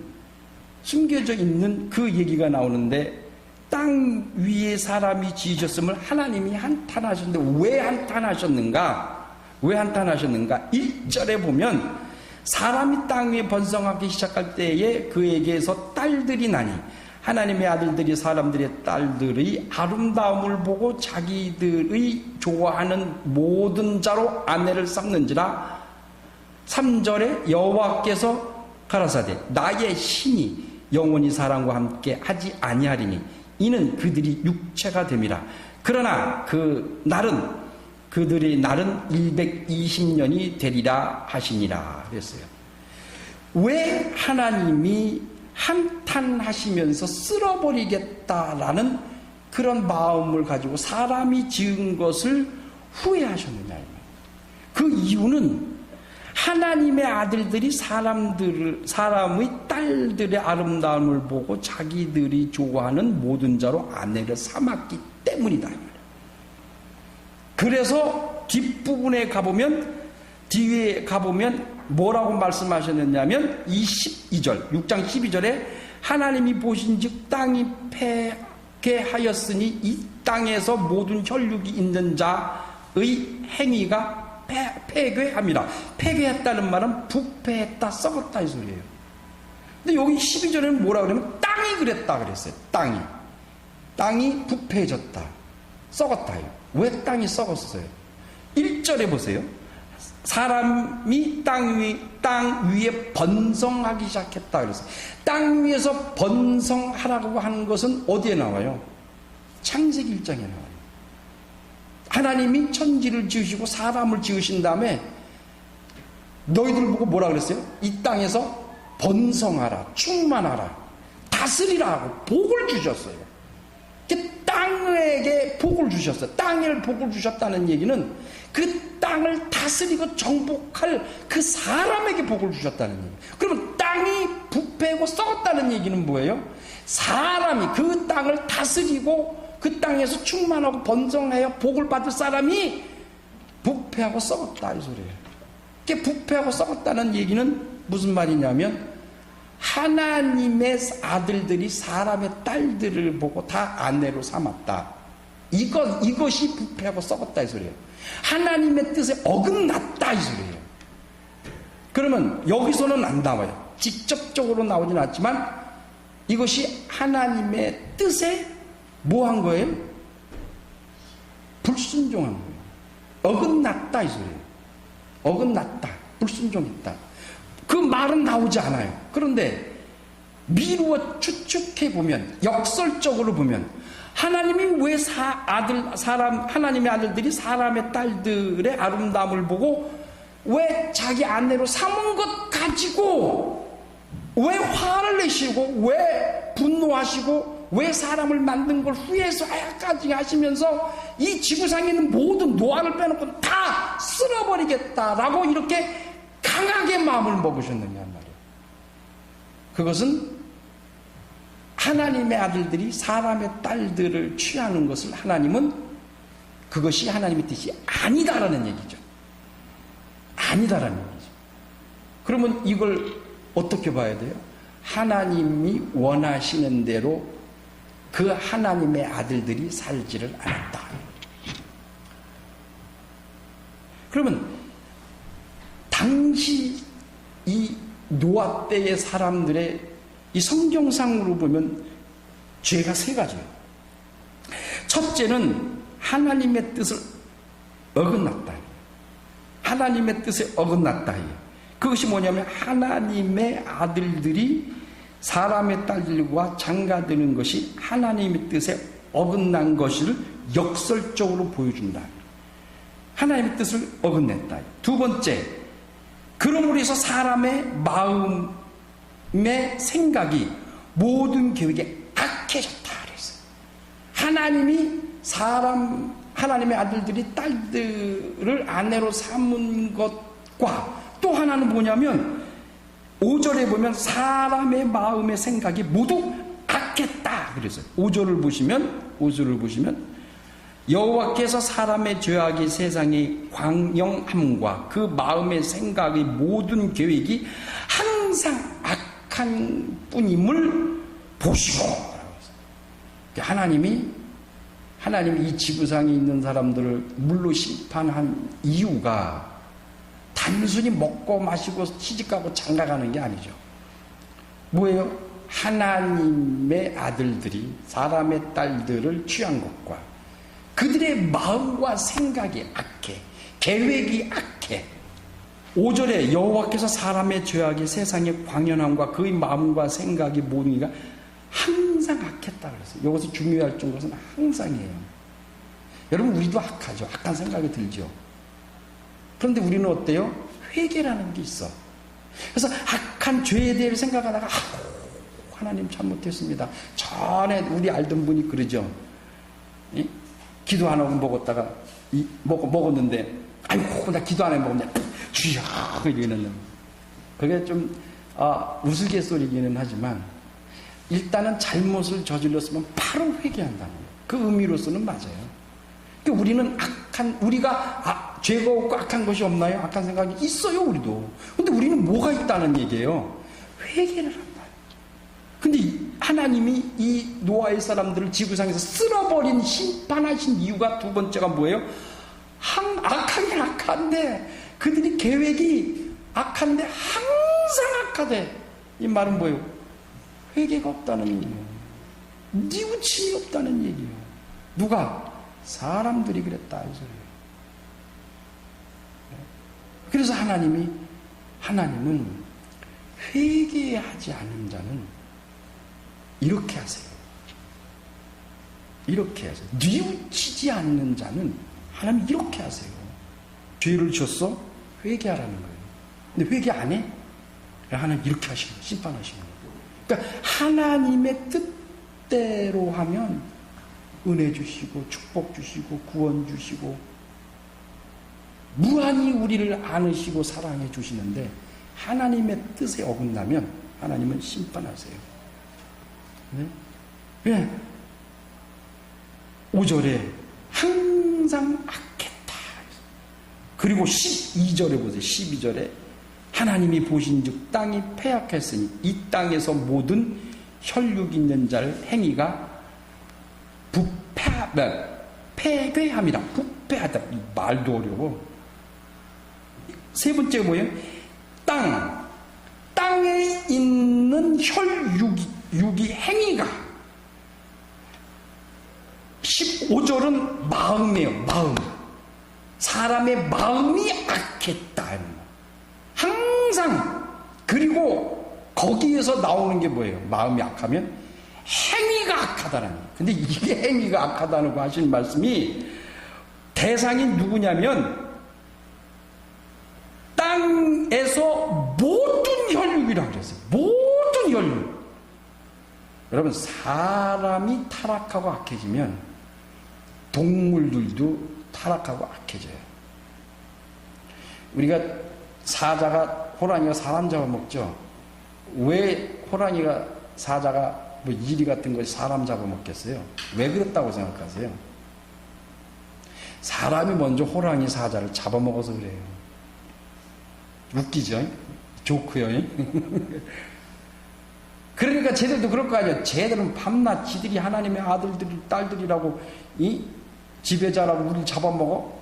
그 얘기가 나오는데, 땅 위에 사람이 지으셨음을 하나님이 한탄하셨는데 왜 한탄하셨는가? 1절에 보면 사람이 땅 위에 번성하기 시작할 때에 그에게서 딸들이 나니 하나님의 아들들이 사람들의 딸들의 아름다움을 보고 자기들의 좋아하는 모든 자로 아내를 삼는지라. 3절에 여호와께서 가라사대 나의 신이 영원히 사람과 함께 하지 아니하리니 이는 그들이 육체가 됨이라. 그러나 그들의 날은 120년이 되리라 하시니라 그랬어요. 왜 하나님이 한탄하시면서 쓸어버리겠다라는 그런 마음을 가지고 사람이 지은 것을 후회하셨느냐? 그 이유는 하나님의 아들들이 사람의 딸들의 아름다움을 보고 자기들이 좋아하는 모든 자로 아내를 삼았기 때문이다. 그래서 뒷부분에 가보면, 뒤에 가보면 뭐라고 말씀하셨느냐면 6장 12절에 하나님이 보신즉 땅이 패게 하였으니 이 땅에서 모든 혈육이 있는 자의 행위가 폐괴함이라. 폐괴했다는 말은 부패했다, 썩었다 이 소리예요. 근데 여기 12절에는 뭐라 그러면 땅이 그랬다 그랬어요. 땅이 부패해졌다, 썩었다. 왜 땅이 썩었어요? 1절에 보세요. 사람이 땅 위에 번성하기 시작했다 그랬어요. 땅 위에서 번성하라고 하는 것은 어디에 나와요? 창세기 1장에 나와요. 하나님이 천지를 지으시고 사람을 지으신 다음에 너희들 보고 뭐라 그랬어요? 이 땅에서 번성하라, 충만하라, 다스리라 하고 복을 주셨어요. 땅에게 복을 주셨어요. 땅에 복을 주셨다는 얘기는 그 땅을 다스리고 정복할 그 사람에게 복을 주셨다는 얘기예요. 그러면 땅이 부패하고 썩었다는 얘기는 뭐예요? 사람이 그 땅을 다스리고 그 땅에서 충만하고 번성하여 복을 받을 사람이 부패하고 썩었다 이 소리예요. 이게 부패하고 썩었다는 얘기는 무슨 말이냐면 하나님의 아들들이 사람의 딸들을 보고 다 아내로 삼았다. 이것이 부패하고 썩었다 이 소리예요. 하나님의 뜻에 어긋났다 이 소리예요. 그러면 여기서는 안 나와요. 직접적으로 나오진 않지만 이것이 하나님의 뜻에 뭐 한 거예요? 불순종한 거예요. 어긋났다 이 소리예요. 어긋났다, 불순종했다. 그 말은 나오지 않아요. 그런데 미루어 추측해보면, 역설적으로 보면 하나님이 왜 하나님의 아들들이 사람의 딸들의 아름다움을 보고 왜 자기 아내로 삼은 것 가지고 왜 화를 내시고 왜 분노하시고 왜 사람을 만든 걸 후회해서 하야까지 하시면서 이 지구상에 있는 모든 노아를 빼놓고 다 쓸어버리겠다라고 이렇게 강하게 마음을 먹으셨느냐 말이에요. 그것은 하나님의 아들들이 사람의 딸들을 취하는 것을 하나님은 그것이 하나님의 뜻이 아니다라는 얘기죠. 아니다라는 얘기죠. 그러면 이걸 어떻게 봐야 돼요? 하나님이 원하시는 대로 그 하나님의 아들들이 살지를 않았다. 그러면 당시 이 노아 때의 사람들의 이 성경상으로 보면 죄가 세 가지예요. 첫째는 하나님의 뜻을 어긋났다. 하나님의 뜻에 어긋났다. 그것이 뭐냐면 하나님의 아들들이 사람의 딸들과 장가드는 것이 하나님의 뜻에 어긋난 것을 역설적으로 보여준다. 하나님의 뜻을 어긋냈다. 두 번째, 그러므로 해서 사람의 마음의 생각이 모든 계획에 악해졌다 그랬어요. 하나님이 하나님의 아들들이 딸들을 아내로 삼은 것과 또 하나는 뭐냐면 5절에 보면 사람의 마음의 생각이 모두 악했다 그랬어요. 5절을 보시면 여호와께서 사람의 죄악이 세상의 광영함과 그 마음의 생각의 모든 계획이 항상 악한 뿐임을 보시고, 하나님이 이 지구상에 있는 사람들을 물로 심판한 이유가 단순히 먹고 마시고 시집가고 장가가는 게 아니죠. 뭐예요? 하나님의 아들들이 사람의 딸들을 취한 것과 그들의 마음과 생각이 악해, 계획이 악해. 5절에 여호와께서 사람의 죄악이 세상의 광연함과 그의 마음과 생각이 모든 게 항상 악했다 그랬어요. 여기서 중요할 것은 항상이에요. 여러분, 우리도 악하죠. 악한 생각이 들죠. 그런데 우리는 어때요? 회개라는 게 있어. 그래서 악한 죄에 대해 생각하다가 하나님 잘못했습니다. 전에 우리 알던 분이 그러죠. 기도 안 하고 먹었다가 먹었는데 아이고 나 기도 안 하고 먹었냐 주여 이러는. 그게 좀 우스갯소리기는 하지만 일단은 잘못을 저질렀으면 바로 회개한다는 거예요. 그 의미로서는 맞아요. 그러니까 우리는 우리가 죄가 없고 악한 것이 없나요? 악한 생각이 있어요, 우리도. 근데 우리는 뭐가 있다는 얘기예요? 회개를 한다. 근데 하나님이 이 노아의 사람들을 지구상에서 쓸어버린 심판하신 이유가 두 번째가 뭐예요? 악하긴 악한데 그들이 계획이 악한데 항상 악하대. 이 말은 뭐예요? 회개가 없다는 얘기예요. 뉘우침이 없다는 얘기예요. 누가? 사람들이 그랬다 이 소리예요. 그래서 하나님은 회개하지 않는 자는 이렇게 하세요. 이렇게 하세요. 뉘우치지 않는 자는 하나님 이렇게 하세요. 죄를 지었어? 회개하라는 거예요. 근데 회개 안 해? 하나님 이렇게 하시는 거예요. 심판하시는 거예요. 그러니까 하나님의 뜻대로 하면 은혜 주시고 축복 주시고 구원 주시고 무한히 우리를 안으시고 사랑해 주시는데 하나님의 뜻에 어긋나면 하나님은 심판하세요. 네? 왜? 5절에 항상 악했다. 그리고 12절에 보세요. 12절에 하나님이 보신즉 땅이 패악했으니 이 땅에서 모든 혈육 있는 자를 행위가 패괴함이다. 부패하다. 말도 어려워. 세 번째가 뭐예요? 땅에 있는 혈육이 행위가 15절은 마음이에요. 마음. 사람의 마음이 악했다. 항상. 그리고 거기에서 나오는 게 뭐예요? 마음이 악하면 행위가 악하다는 거예요. 근데 이게 행위가 악하다는 거 하시는 말씀이 대상이 누구냐면 땅에서 모든 혈육이라고 그랬어요. 모든 혈육. 여러분, 사람이 타락하고 악해지면 동물들도 타락하고 악해져요. 우리가 호랑이가 사람 잡아먹죠. 왜 사자가 이리 같은 것이 사람 잡아먹겠어요? 왜 그랬다고 생각하세요? 사람이 먼저 호랑이 사자를 잡아먹어서 그래요. 웃기죠? 좋고요. 그러니까 쟤들도 그럴 거 아니에요. 쟤들은 밤낮 지들이 하나님의 아들들이 딸들이라고 지배자라고 우리를 잡아먹어?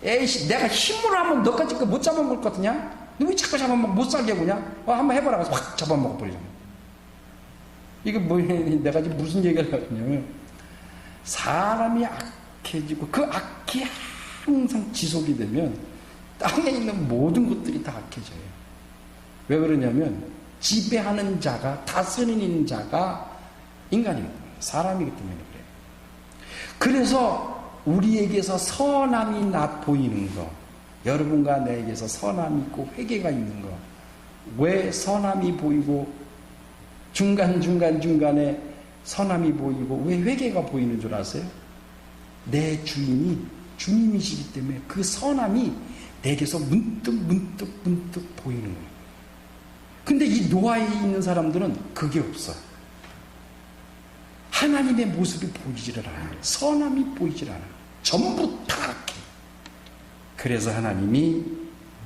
에이씨, 내가 힘으로 하면 너까지 못 잡아먹을 것 같으냐? 너 왜 자꾸 잡아먹고 못 살게 구냐? 한번 해봐라. 그래서 확 잡아먹어 버리잖아. 이게 내가 지금 무슨 얘기를 하냐면 사람이 악해지고 그 악이 항상 지속이 되면 땅에 있는 모든 것들이 다 악해져요. 왜 그러냐면 지배하는 자가, 다스리는 자가 인간이거든요. 사람이기 때문에 그래요. 그래서 우리에게서 선함이 보이는 거, 여러분과 나에게서 선함이 있고 회개가 있는 거, 왜 선함이 보이고 중간에 선함이 보이고 왜 회개가 보이는 줄 아세요? 내 주인이 주님이시기 때문에 그 선함이 내게서 문득 보이는 거예요. 근데 이 노아에 있는 사람들은 그게 없어요. 하나님의 모습이 보이지를 않아요. 선함이 보이질 않아요. 전부 타락해. 그래서 하나님이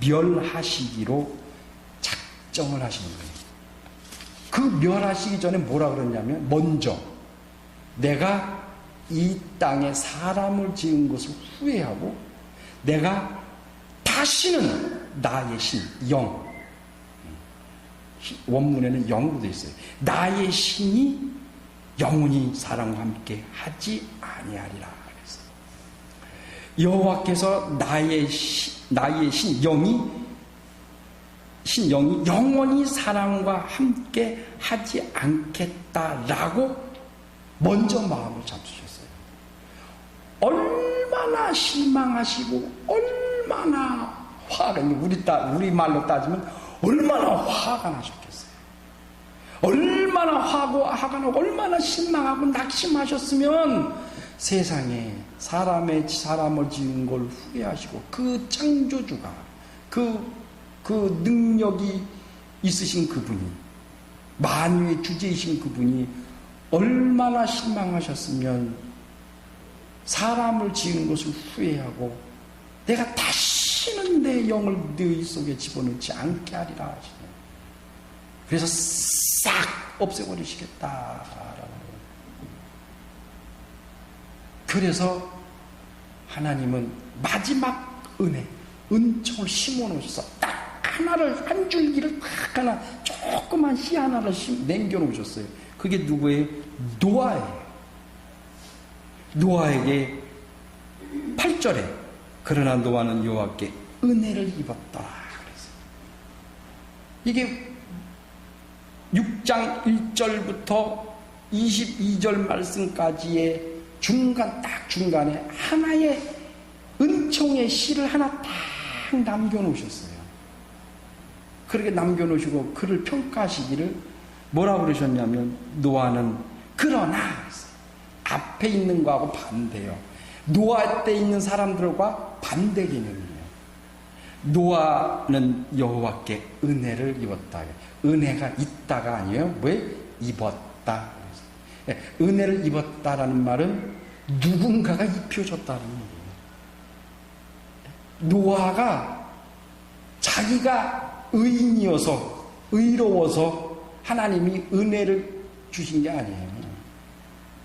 멸하시기로 작정을 하시는 거예요. 그 멸하시기 전에 뭐라 그러냐면 먼저 내가 이 땅에 사람을 지은 것을 후회하고 내가 다시는 나의 신, 영, 원문에는 영으로 되어 있어요. 나의 신이 영원히 사람과 함께 하지 아니하리라. 여호와께서 나의 신 영이 영원히 사람과 함께 하지 않겠다라고 먼저 마음을 잡수셨어요. 얼마나 실망하시고 얼마나 화가, 우리 말로 따지면 얼마나 화가 나셨겠어요. 얼마나 화가 나고 얼마나 실망하고 낙심하셨으면 세상에 사람을 지은 걸 후회하시고 그 창조주가 그 능력이 있으신 그분이 만유의 주제이신 그분이 얼마나 실망하셨으면 사람을 지은 것을 후회하고 내가 다시는 내 영을 너희 속에 집어넣지 않게 하리라 하시네요. 그래서 싹 없애버리시겠다라는 거예요. 그래서 하나님은 마지막 은총을 심어놓으셔서 딱 하나를, 한 줄기를 딱 하나, 조그만 씨 하나를 남겨놓으셨어요. 그게 누구예요? 노아예요. 노아에게 8절에 그러나 노아는 여호와께 은혜를 입었더라. 그랬어요. 이게 6장 1절부터 22절 말씀까지의 딱 중간에 하나의 은총의 씨를 하나 딱 남겨놓으셨어요. 그렇게 남겨놓으시고 그를 평가하시기를 뭐라고 그러셨냐면 노아는 그러나 앞에 있는 거하고 반대요. 노아 때 있는 사람들과 반대 개념이에요. 노아는 여호와께 은혜를 입었다. 은혜가 있다가 아니에요. 왜? 입었다. 은혜를 입었다라는 말은 누군가가 입혀줬다는 얘기예요. 노아가 자기가 의인이어서 의로워서 하나님이 은혜를 주신 게 아니에요.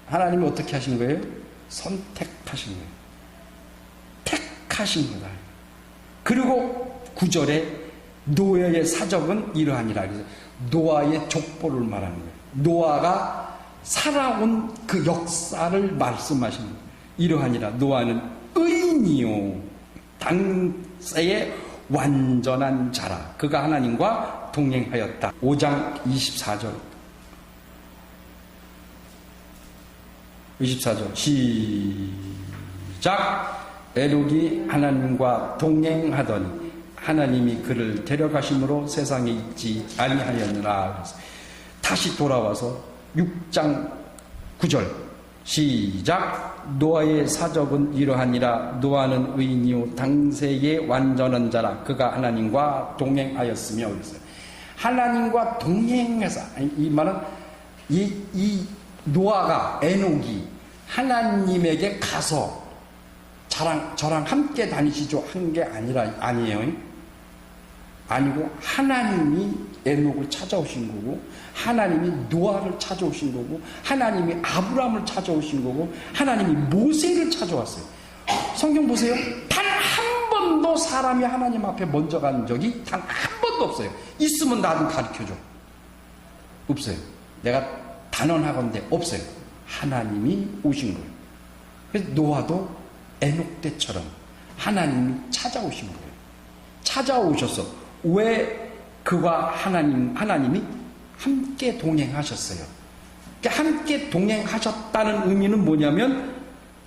하나님이 어떻게 하신 거예요? 선택하신 거예요. 택하신 거다. 그리고 9절에 노아의 사적은 이러하니라. 그래서 노아의 족보를 말하는 거예요. 노아가 살아온 그 역사를 말씀하시는 거예요. 이러하니라. 노아는 의인이요 당세의 완전한 자라. 그가 하나님과 동행하였다. 5장 24절 시작. 에녹이 하나님과 동행하더니 하나님이 그를 데려가심으로 세상에 있지 아니하였느라. 그래서 다시 돌아와서 6장 9절 시작. 노아의 사적은 이러하니라. 노아는 의인이요 당세의 완전한 자라. 그가 하나님과 동행하였으며. 그랬어요. 하나님과 동행해서, 이 말은 이 노아가, 에녹이 하나님에게 가서 저랑 함께 다니시죠 한 게 아니에요. 아니고 하나님이 에녹을 찾아오신 거고, 하나님이 노아를 찾아오신 거고, 하나님이 아브라함을 찾아오신 거고, 하나님이 모세를 찾아왔어요. 성경 보세요. 단 한 번도 사람이 하나님 앞에 먼저 간 적이 단 한 번도 없어요. 있으면 나 좀 가르쳐줘. 없어요. 내가 단언하건대 없어요. 하나님이 오신 거예요. 그래서 노아도 에녹 때처럼 하나님이 찾아오신 거예요. 찾아오셔서 왜 그와 하나님이 함께 동행하셨어요. 그러니까 함께 동행하셨다는 의미는 뭐냐면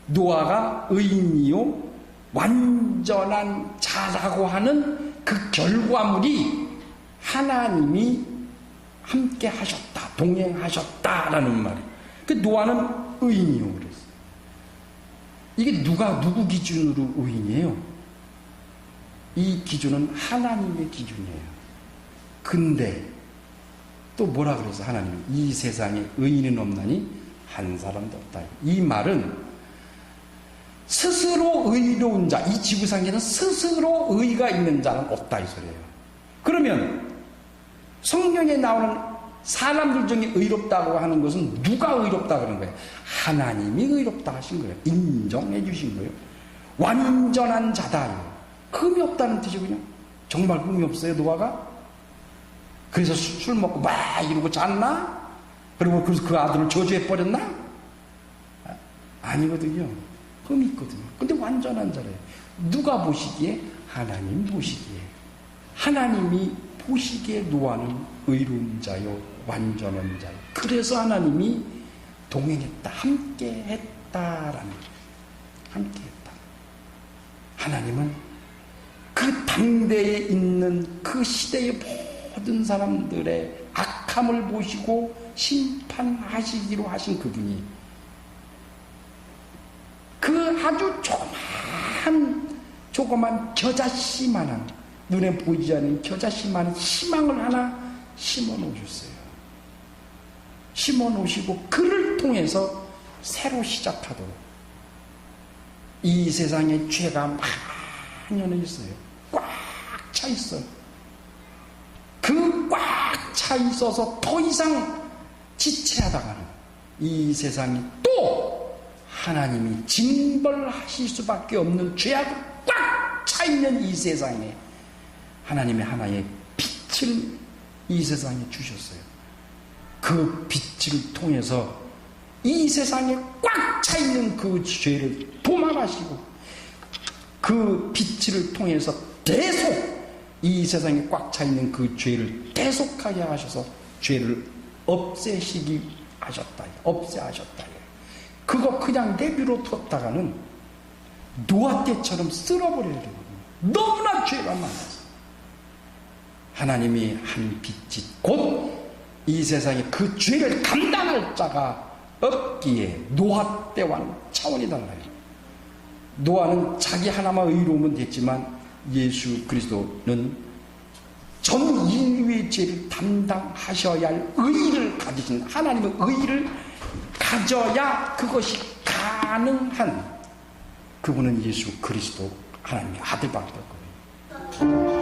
노아가 의인이요 완전한 자라고 하는 그 결과물이 하나님이 함께 하셨다, 동행하셨다라는 말이에요. 그 노아는 의인이요 그랬어요. 이게 누구 기준으로 의인이에요? 이 기준은 하나님의 기준이에요. 근데 또 뭐라 그래서 하나님이 이 세상에 의인은 없나니 한 사람도 없다. 이 말은 스스로 의로운 자, 이 지구상에는 스스로 의가 있는 자는 없다 이 소리예요. 그러면 성경에 나오는 사람들 중에 의롭다고 하는 것은 누가 의롭다 그런 거예요? 하나님이 의롭다 하신 거예요. 인정해 주신 거예요. 완전한 자다. 흠이 없다는 뜻이군요. 정말 흠이 없어요, 노아가? 그래서 술 먹고 막 이러고 잤나? 그리고 그래서 그 아들을 저주해 버렸나? 아니거든요. 흠이 있거든요. 근데 완전한 자래요. 누가 보시기에? 하나님 보시기에. 하나님이 보시기에 노아는 의로운 자요, 완전한 자요. 그래서 하나님이 동행했다, 함께 했다라는 거예요. 함께 했다. 하나님은 그 당대에 있는 그 시대의 모든 사람들의 악함을 보시고 심판하시기로 하신 그분이 그 아주 조그만 겨자씨만한 눈에 보이지 않는 겨자씨만한 희망을 하나 심어 놓으셨어요. 심어 놓으시고 그를 통해서 새로 시작하도록 이 세상에 죄가 만연해 있어요. 꽉 차 있어요. 그 꽉 차 있어서 더 이상 지체하다가는 이 세상이 또 하나님이 징벌하실 수밖에 없는 죄악으로 꽉 차 있는 이 세상에 하나님의 하나의 빛을 이 세상에 주셨어요. 그 빛을 통해서 이 세상에 꽉 차 있는 그 죄를 도말하시고 그 빛을 통해서 계속 이 세상에 꽉 차 있는 그 죄를 계속하게 하셔서 죄를 없애시기 하셨다. 없애하셨다. 그거 그냥 내비로 뒀다가는 노아 때처럼 쓸어버려야 되거든요. 너무나 죄가 많아서. 하나님이 한 빛이 곧 이 세상에 그 죄를 감당할 자가 없기에 노아 때와는 차원이 달라요. 노아는 자기 하나만 의로우면 됐지만 예수 그리스도는 전 인류의 죄를 담당하셔야 할 의의를 가지신 하나님의 의의를 가져야 그것이 가능한 그분은 예수 그리스도 하나님의 아들밖에 없거든요.